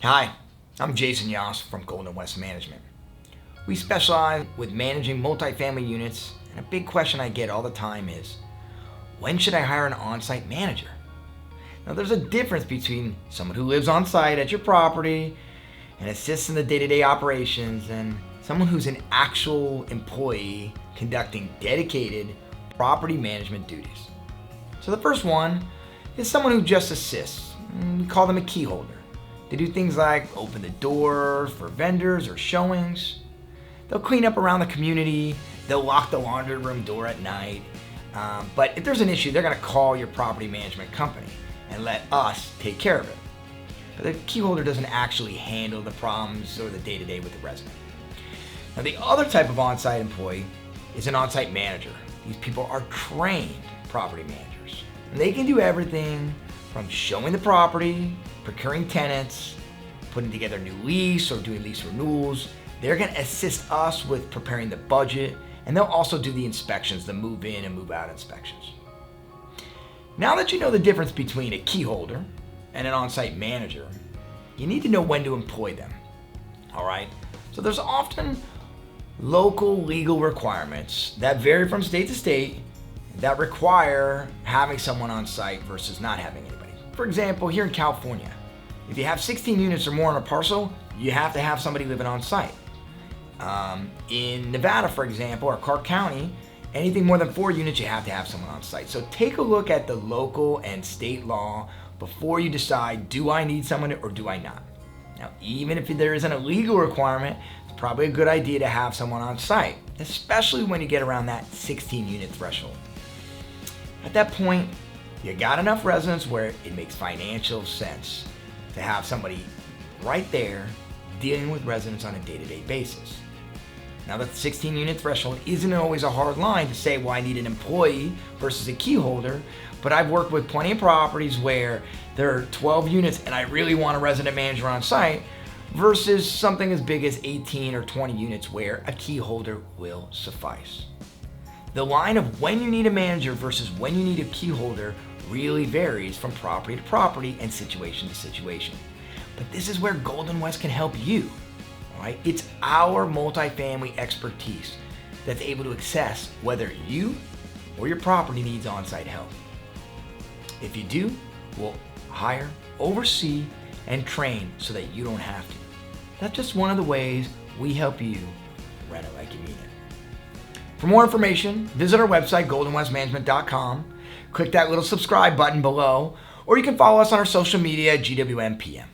Hi, I'm Jason Yoss from GoldenWest Management. We specialize with managing multifamily units, and a big question I get all the time is, when should I hire an on-site manager? Now there's a difference between someone who lives on site at your property and assists in the day-to-day operations and someone who's an actual employee conducting dedicated property management duties. So the first one is someone who just assists. We call them a key holder. They do things like open the door for vendors or showings. They'll clean up around the community. They'll lock the laundry room door at night. But if there's an issue, they're gonna call your property management company and let us take care of it. But the key holder doesn't actually handle the problems or the day-to-day with the resident. Now the other type of on-site employee is an on-site manager. These people are trained property managers. And they can do everything from showing the property, procuring tenants, putting together a new lease or doing lease renewals. They're gonna assist us with preparing the budget, and they'll also do the inspections, the move in and move out inspections. Now that you know the difference between a key holder and an on-site manager, you need to know when to employ them, all right? So there's often local legal requirements that vary from state to state that require having someone on site versus not having anybody. For example, here in California, if you have 16 units or more on a parcel, you have to have somebody living on site. In Nevada, for example, or Clark County, anything more than 4 units, you have to have someone on site. So take a look at the local and state law before you decide, do I need someone or do I not? Now, even if there isn't a legal requirement, it's probably a good idea to have someone on site, especially when you get around that 16 unit threshold. At that point, you got enough residents where it makes financial sense to have somebody right there dealing with residents on a day-to-day basis. Now the 16 unit threshold isn't always a hard line to say, well, I need an employee versus a key holder, but I've worked with plenty of properties where there are 12 units and I really want a resident manager on site versus something as big as 18 or 20 units where a key holder will suffice. The line of when you need a manager versus when you need a key holder really varies from property to property and situation to situation. But this is where GoldenWest can help you, all right? It's our multifamily expertise that's able to assess whether you or your property needs on-site help. If you do, we'll hire, oversee, and train so that you don't have to. That's just one of the ways we help you rent it like you mean it. For more information, visit our website, goldenwestmanagement.com. Click that little subscribe button below, or you can follow us on our social media at GWMPM.